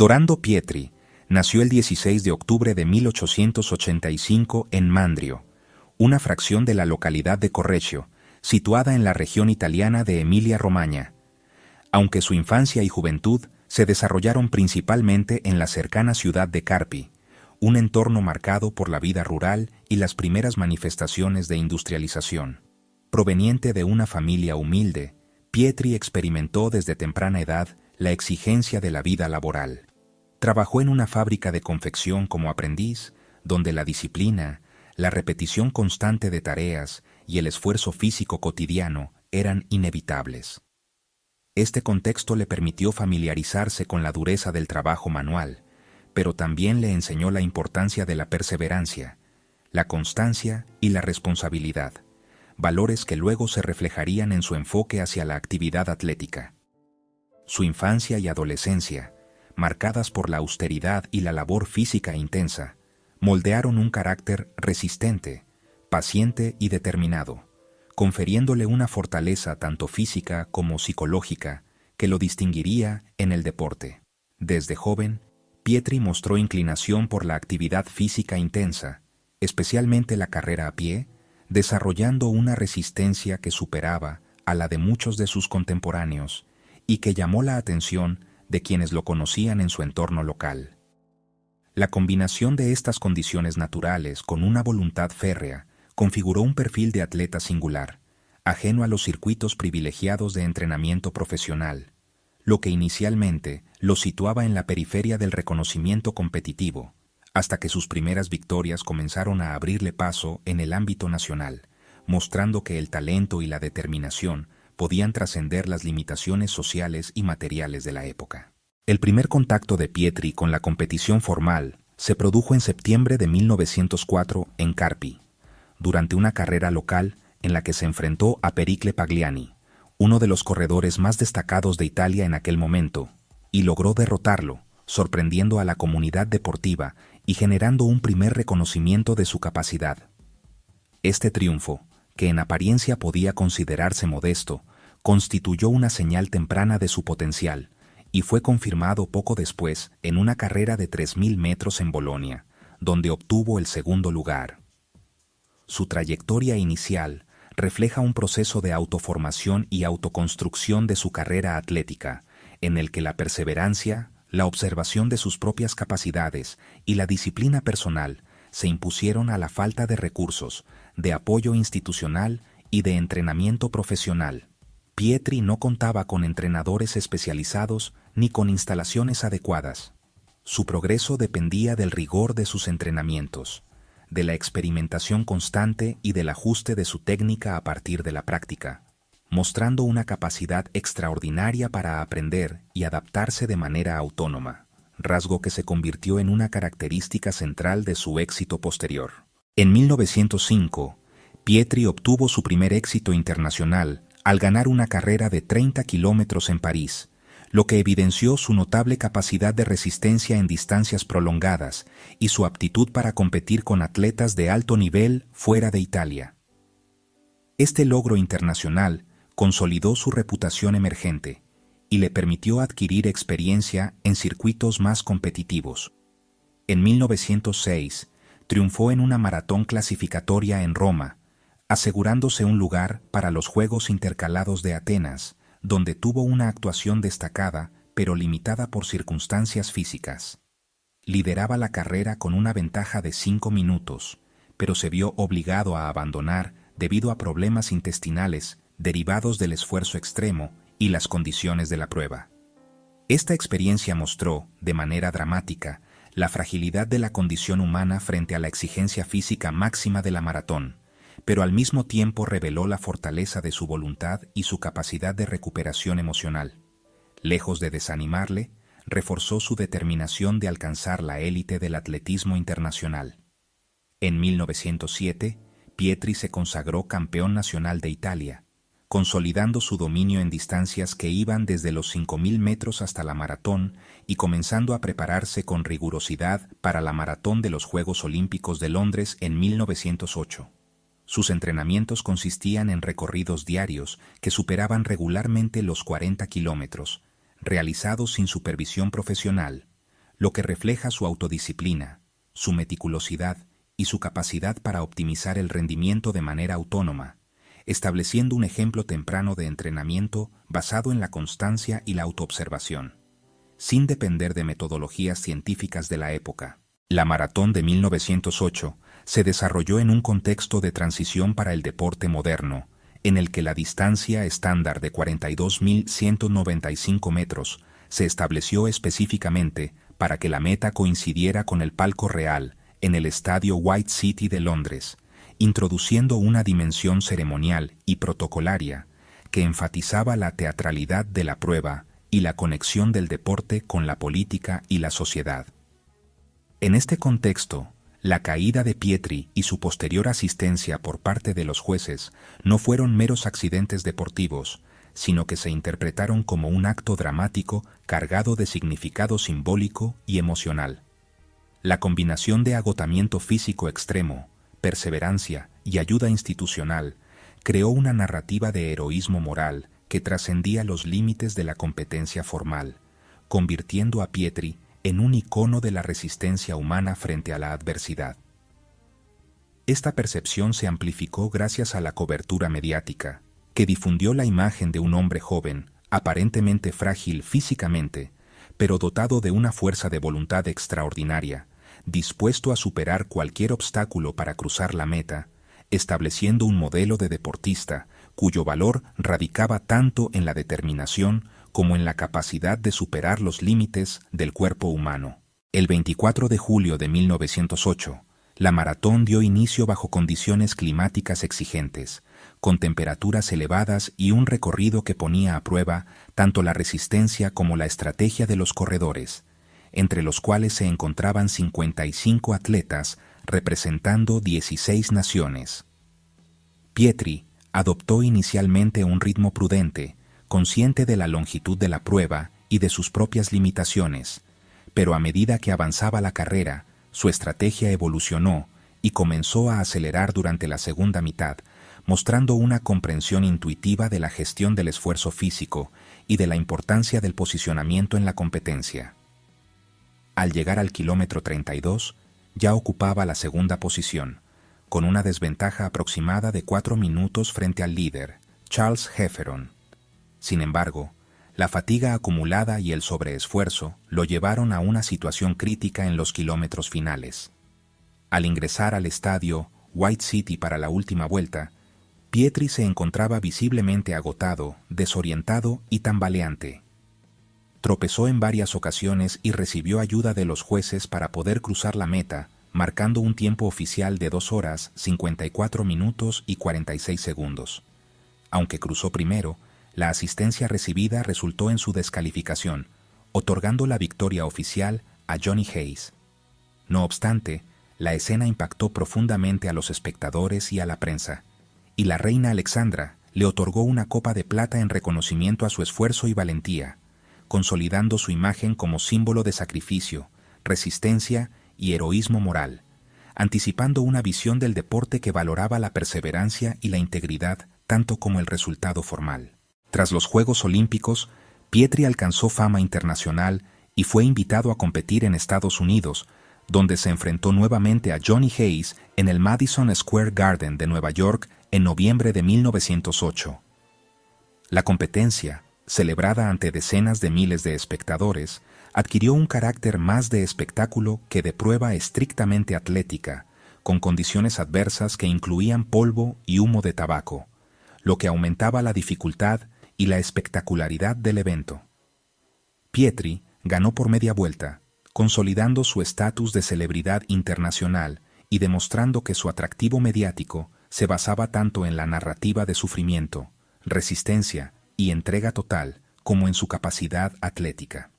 Dorando Pietri nació el 16 de octubre de 1885 en Mandrio, una fracción de la localidad de Correggio, situada en la región italiana de Emilia-Romagna. Aunque su infancia y juventud se desarrollaron principalmente en la cercana ciudad de Carpi, un entorno marcado por la vida rural y las primeras manifestaciones de industrialización. Proveniente de una familia humilde, Pietri experimentó desde temprana edad la exigencia de la vida laboral. Trabajó en una fábrica de confección como aprendiz, donde la disciplina, la repetición constante de tareas y el esfuerzo físico cotidiano eran inevitables. Este contexto le permitió familiarizarse con la dureza del trabajo manual, pero también le enseñó la importancia de la perseverancia, la constancia y la responsabilidad, valores que luego se reflejarían en su enfoque hacia la actividad atlética. Su infancia y adolescencia, marcadas por la austeridad y la labor física intensa, moldearon un carácter resistente, paciente y determinado, confiriéndole una fortaleza tanto física como psicológica que lo distinguiría en el deporte. Desde joven, Pietri mostró inclinación por la actividad física intensa, especialmente la carrera a pie, desarrollando una resistencia que superaba a la de muchos de sus contemporáneos y que llamó la atención de quienes lo conocían en su entorno local. La combinación de estas condiciones naturales con una voluntad férrea configuró un perfil de atleta singular, ajeno a los circuitos privilegiados de entrenamiento profesional, lo que inicialmente lo situaba en la periferia del reconocimiento competitivo, hasta que sus primeras victorias comenzaron a abrirle paso en el ámbito nacional, mostrando que el talento y la determinación podían trascender las limitaciones sociales y materiales de la época. El primer contacto de Pietri con la competición formal se produjo en septiembre de 1904 en Carpi, durante una carrera local en la que se enfrentó a Pericle Pagliani, uno de los corredores más destacados de Italia en aquel momento, y logró derrotarlo, sorprendiendo a la comunidad deportiva y generando un primer reconocimiento de su capacidad. Este triunfo, que en apariencia podía considerarse modesto, constituyó una señal temprana de su potencial y fue confirmado poco después en una carrera de 3.000 metros en Bolonia, donde obtuvo el segundo lugar. Su trayectoria inicial refleja un proceso de autoformación y autoconstrucción de su carrera atlética, en el que la perseverancia, la observación de sus propias capacidades y la disciplina personal se impusieron a la falta de recursos, de apoyo institucional y de entrenamiento profesional. Pietri no contaba con entrenadores especializados ni con instalaciones adecuadas. Su progreso dependía del rigor de sus entrenamientos, de la experimentación constante y del ajuste de su técnica a partir de la práctica, mostrando una capacidad extraordinaria para aprender y adaptarse de manera autónoma, rasgo que se convirtió en una característica central de su éxito posterior. En 1905, Pietri obtuvo su primer éxito internacional al ganar una carrera de 30 kilómetros en París, lo que evidenció su notable capacidad de resistencia en distancias prolongadas y su aptitud para competir con atletas de alto nivel fuera de Italia. Este logro internacional consolidó su reputación emergente y le permitió adquirir experiencia en circuitos más competitivos. En 1906, triunfó en una maratón clasificatoria en Roma, asegurándose un lugar para los Juegos Intercalados de Atenas, donde tuvo una actuación destacada pero limitada por circunstancias físicas. Lideraba la carrera con una ventaja de 5 minutos, pero se vio obligado a abandonar debido a problemas intestinales derivados del esfuerzo extremo y las condiciones de la prueba. Esta experiencia mostró, de manera dramática, la fragilidad de la condición humana frente a la exigencia física máxima de la maratón, pero al mismo tiempo reveló la fortaleza de su voluntad y su capacidad de recuperación emocional. Lejos de desanimarle, reforzó su determinación de alcanzar la élite del atletismo internacional. En 1907, Pietri se consagró campeón nacional de Italia, consolidando su dominio en distancias que iban desde los 5.000 metros hasta la maratón y comenzando a prepararse con rigurosidad para la maratón de los Juegos Olímpicos de Londres en 1908. Sus entrenamientos consistían en recorridos diarios que superaban regularmente los 40 kilómetros, realizados sin supervisión profesional, lo que refleja su autodisciplina, su meticulosidad y su capacidad para optimizar el rendimiento de manera autónoma, estableciendo un ejemplo temprano de entrenamiento basado en la constancia y la autoobservación, sin depender de metodologías científicas de la época. La maratón de 1908 se desarrolló en un contexto de transición para el deporte moderno, en el que la distancia estándar de 42.195 metros se estableció específicamente para que la meta coincidiera con el palco real en el estadio White City de Londres, introduciendo una dimensión ceremonial y protocolaria que enfatizaba la teatralidad de la prueba y la conexión del deporte con la política y la sociedad. En este contexto, la caída de Pietri y su posterior asistencia por parte de los jueces no fueron meros accidentes deportivos, sino que se interpretaron como un acto dramático cargado de significado simbólico y emocional. La combinación de agotamiento físico extremo, perseverancia y ayuda institucional creó una narrativa de heroísmo moral que trascendía los límites de la competencia formal, convirtiendo a Pietri en un icono de la resistencia humana frente a la adversidad. Esta percepción se amplificó gracias a la cobertura mediática, que difundió la imagen de un hombre joven, aparentemente frágil físicamente, pero dotado de una fuerza de voluntad extraordinaria, dispuesto a superar cualquier obstáculo para cruzar la meta, estableciendo un modelo de deportista cuyo valor radicaba tanto en la determinación como en la capacidad de superar los límites del cuerpo humano. El 24 de julio de 1908, la maratón dio inicio bajo condiciones climáticas exigentes, con temperaturas elevadas y un recorrido que ponía a prueba tanto la resistencia como la estrategia de los corredores, entre los cuales se encontraban 55 atletas representando 16 naciones. Pietri adoptó inicialmente un ritmo prudente, consciente de la longitud de la prueba y de sus propias limitaciones, pero a medida que avanzaba la carrera, su estrategia evolucionó y comenzó a acelerar durante la segunda mitad, mostrando una comprensión intuitiva de la gestión del esfuerzo físico y de la importancia del posicionamiento en la competencia. Al llegar al kilómetro 32, ya ocupaba la segunda posición, con una desventaja aproximada de 4 minutos frente al líder, Charles Hefferon. Sin embargo, la fatiga acumulada y el sobreesfuerzo lo llevaron a una situación crítica en los kilómetros finales. Al ingresar al estadio White City para la última vuelta, Pietri se encontraba visiblemente agotado, desorientado y tambaleante. Tropezó en varias ocasiones y recibió ayuda de los jueces para poder cruzar la meta, marcando un tiempo oficial de 2 horas, 54 minutos y 46 segundos. Aunque cruzó primero, la asistencia recibida resultó en su descalificación, otorgando la victoria oficial a Johnny Hayes. No obstante, la escena impactó profundamente a los espectadores y a la prensa, y la reina Alexandra le otorgó una copa de plata en reconocimiento a su esfuerzo y valentía, consolidando su imagen como símbolo de sacrificio, resistencia y heroísmo moral, anticipando una visión del deporte que valoraba la perseverancia y la integridad tanto como el resultado formal. Tras los Juegos Olímpicos, Pietri alcanzó fama internacional y fue invitado a competir en Estados Unidos, donde se enfrentó nuevamente a Johnny Hayes en el Madison Square Garden de Nueva York en noviembre de 1908. La competencia, celebrada ante decenas de miles de espectadores, adquirió un carácter más de espectáculo que de prueba estrictamente atlética, con condiciones adversas que incluían polvo y humo de tabaco, lo que aumentaba la dificultad y la espectacularidad del evento. Pietri ganó por media vuelta, consolidando su estatus de celebridad internacional y demostrando que su atractivo mediático se basaba tanto en la narrativa de sufrimiento, resistencia y entrega total como en su capacidad atlética.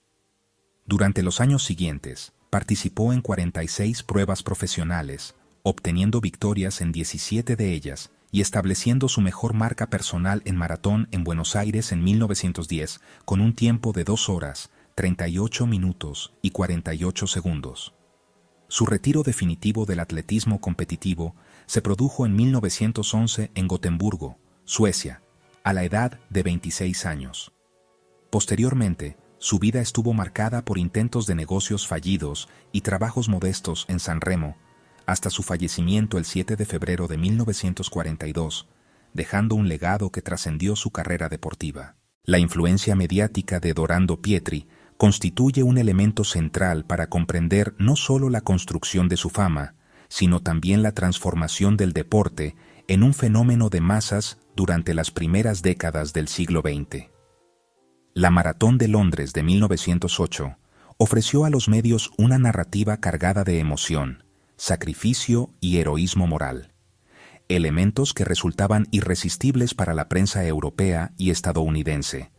Durante los años siguientes, participó en 46 pruebas profesionales, obteniendo victorias en 17 de ellas y estableciendo su mejor marca personal en maratón en Buenos Aires en 1910 con un tiempo de 2 horas, 38 minutos y 48 segundos. Su retiro definitivo del atletismo competitivo se produjo en 1911 en Gotemburgo, Suecia, a la edad de 26 años. Posteriormente, Su vida estuvo marcada por intentos de negocios fallidos y trabajos modestos en San Remo, hasta su fallecimiento el 7 de febrero de 1942, dejando un legado que trascendió su carrera deportiva. La influencia mediática de Dorando Pietri constituye un elemento central para comprender no solo la construcción de su fama, sino también la transformación del deporte en un fenómeno de masas durante las primeras décadas del siglo XX. La Maratón de Londres de 1908 ofreció a los medios una narrativa cargada de emoción, sacrificio y heroísmo moral, elementos que resultaban irresistibles para la prensa europea y estadounidense,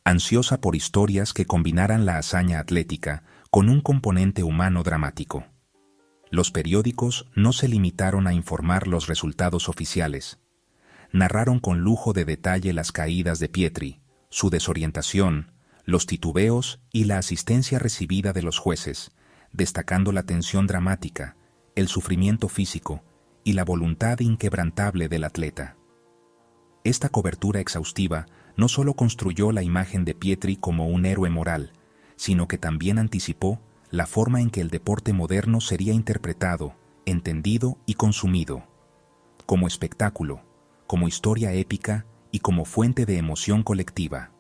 ansiosa por historias que combinaran la hazaña atlética con un componente humano dramático. Los periódicos no se limitaron a informar los resultados oficiales. Narraron con lujo de detalle las caídas de Pietri, su desorientación, los titubeos y la asistencia recibida de los jueces, destacando la tensión dramática, el sufrimiento físico y la voluntad inquebrantable del atleta. Esta cobertura exhaustiva no solo construyó la imagen de Pietri como un héroe moral, sino que también anticipó la forma en que el deporte moderno sería interpretado, entendido y consumido, como espectáculo, como historia épica y como fuente de emoción colectiva.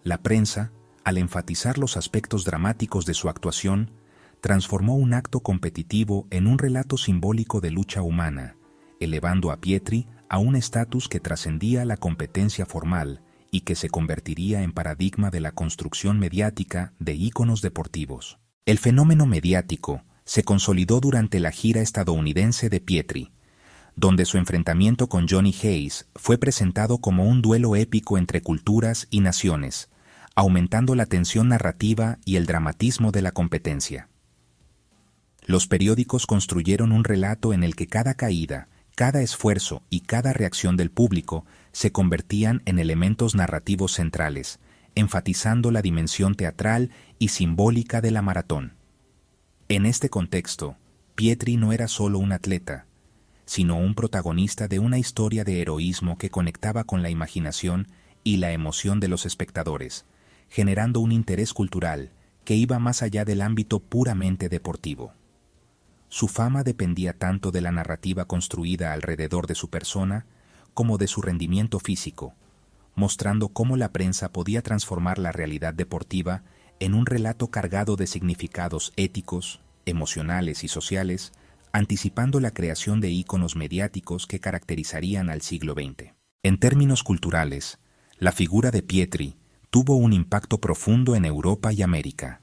La prensa, al enfatizar los aspectos dramáticos de su actuación, transformó un acto competitivo en un relato simbólico de lucha humana, elevando a Pietri a un estatus que trascendía la competencia formal y que se convertiría en paradigma de la construcción mediática de íconos deportivos. El fenómeno mediático se consolidó durante la gira estadounidense de Pietri, donde su enfrentamiento con Johnny Hayes fue presentado como un duelo épico entre culturas y naciones, aumentando la tensión narrativa y el dramatismo de la competencia. Los periódicos construyeron un relato en el que cada caída, cada esfuerzo y cada reacción del público se convertían en elementos narrativos centrales, enfatizando la dimensión teatral y simbólica de la maratón. En este contexto, Pietri no era solo un atleta, sino un protagonista de una historia de heroísmo que conectaba con la imaginación y la emoción de los espectadores, generando un interés cultural que iba más allá del ámbito puramente deportivo. Su fama dependía tanto de la narrativa construida alrededor de su persona como de su rendimiento físico, mostrando cómo la prensa podía transformar la realidad deportiva en un relato cargado de significados éticos, emocionales y sociales, anticipando la creación de íconos mediáticos que caracterizarían al siglo XX. En términos culturales, la figura de Pietri tuvo un impacto profundo en Europa y América.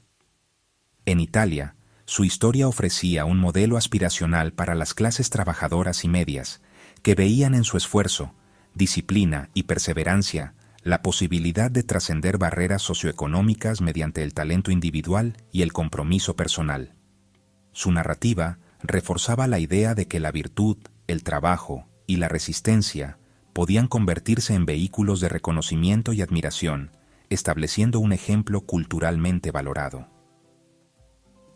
En Italia, su historia ofrecía un modelo aspiracional para las clases trabajadoras y medias, que veían en su esfuerzo, disciplina y perseverancia la posibilidad de trascender barreras socioeconómicas mediante el talento individual y el compromiso personal. Su narrativa reforzaba la idea de que la virtud, el trabajo y la resistencia podían convertirse en vehículos de reconocimiento y admiración, estableciendo un ejemplo culturalmente valorado.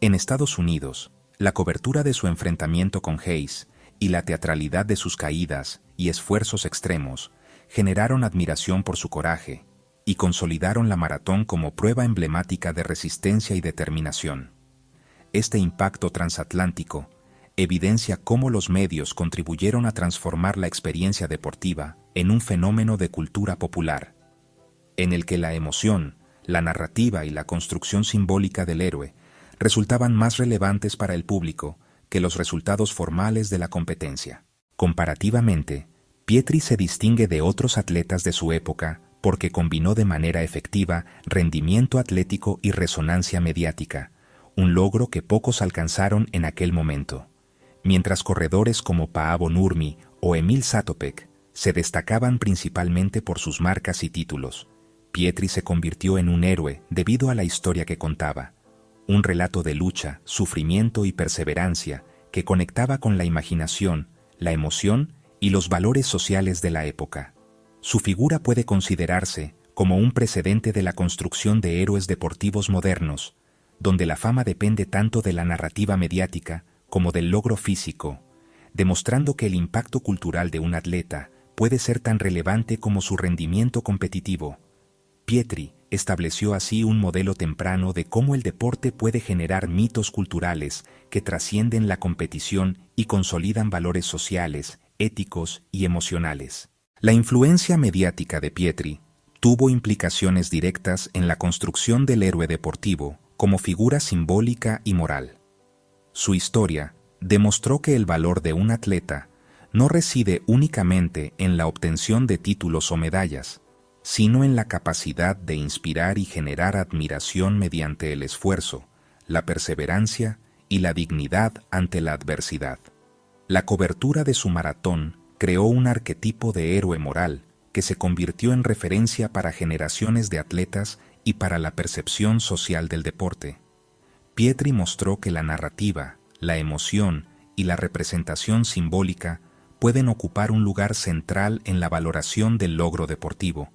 En Estados Unidos, la cobertura de su enfrentamiento con Hayes y la teatralidad de sus caídas y esfuerzos extremos generaron admiración por su coraje y consolidaron la maratón como prueba emblemática de resistencia y determinación. Este impacto transatlántico evidencia cómo los medios contribuyeron a transformar la experiencia deportiva en un fenómeno de cultura popular, en el que la emoción, la narrativa y la construcción simbólica del héroe resultaban más relevantes para el público que los resultados formales de la competencia. Comparativamente, Pietri se distingue de otros atletas de su época porque combinó de manera efectiva rendimiento atlético y resonancia mediática, un logro que pocos alcanzaron en aquel momento. Mientras corredores como Paavo Nurmi o Emil Satopek se destacaban principalmente por sus marcas y títulos, Pietri se convirtió en un héroe debido a la historia que contaba, un relato de lucha, sufrimiento y perseverancia que conectaba con la imaginación, la emoción y los valores sociales de la época. Su figura puede considerarse como un precedente de la construcción de héroes deportivos modernos, donde la fama depende tanto de la narrativa mediática como del logro físico, demostrando que el impacto cultural de un atleta puede ser tan relevante como su rendimiento competitivo. Pietri estableció así un modelo temprano de cómo el deporte puede generar mitos culturales que trascienden la competición y consolidan valores sociales, éticos y emocionales. La influencia mediática de Pietri tuvo implicaciones directas en la construcción del héroe deportivo como figura simbólica y moral. Su historia demostró que el valor de un atleta no reside únicamente en la obtención de títulos o medallas, sino en la capacidad de inspirar y generar admiración mediante el esfuerzo, la perseverancia y la dignidad ante la adversidad. La cobertura de su maratón creó un arquetipo de héroe moral que se convirtió en referencia para generaciones de atletas y para la percepción social del deporte. Pietri mostró que la narrativa, la emoción y la representación simbólica pueden ocupar un lugar central en la valoración del logro deportivo,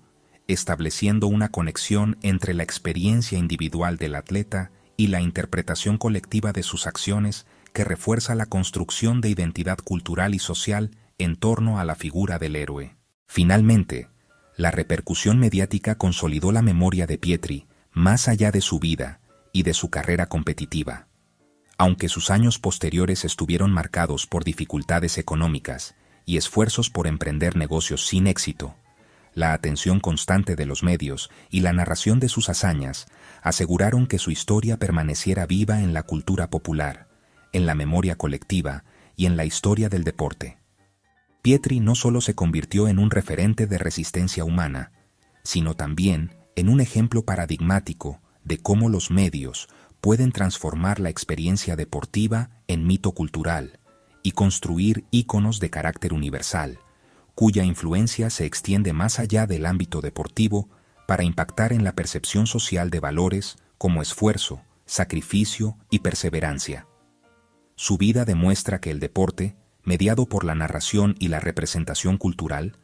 estableciendo una conexión entre la experiencia individual del atleta y la interpretación colectiva de sus acciones que refuerza la construcción de identidad cultural y social en torno a la figura del héroe. Finalmente, la repercusión mediática consolidó la memoria de Pietri más allá de su vida y de su carrera competitiva. Aunque sus años posteriores estuvieron marcados por dificultades económicas y esfuerzos por emprender negocios sin éxito, la atención constante de los medios y la narración de sus hazañas aseguraron que su historia permaneciera viva en la cultura popular, en la memoria colectiva y en la historia del deporte. Pietri no solo se convirtió en un referente de resistencia humana, sino también en un ejemplo paradigmático de cómo los medios pueden transformar la experiencia deportiva en mito cultural y construir íconos de carácter universal, cuya influencia se extiende más allá del ámbito deportivo para impactar en la percepción social de valores como esfuerzo, sacrificio y perseverancia. Su vida demuestra que el deporte, mediado por la narración y la representación cultural,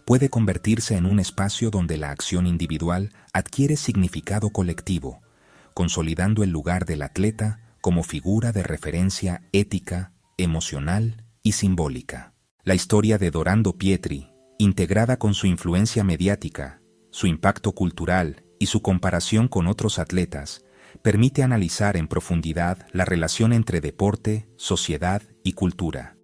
puede convertirse en un espacio donde la acción individual adquiere significado colectivo, consolidando el lugar del atleta como figura de referencia ética, emocional y simbólica. La historia de Dorando Pietri, integrada con su influencia mediática, su impacto cultural y su comparación con otros atletas, permite analizar en profundidad la relación entre deporte, sociedad y cultura.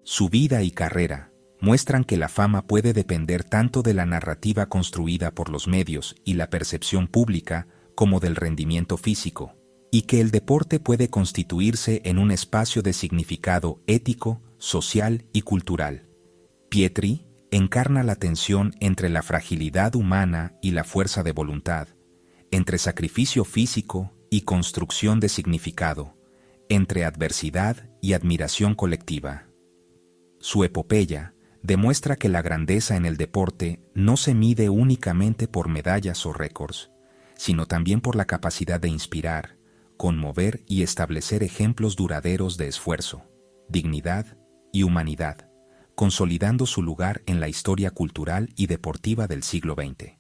Su vida y carrera muestran que la fama puede depender tanto de la narrativa construida por los medios y la percepción pública como del rendimiento físico, y que el deporte puede constituirse en un espacio de significado ético, social y cultural. Pietri encarna la tensión entre la fragilidad humana y la fuerza de voluntad, entre sacrificio físico y construcción de significado, entre adversidad y admiración colectiva. Su epopeya demuestra que la grandeza en el deporte no se mide únicamente por medallas o récords, sino también por la capacidad de inspirar, conmover y establecer ejemplos duraderos de esfuerzo, dignidad y humanidad, consolidando su lugar en la historia cultural y deportiva del siglo XX.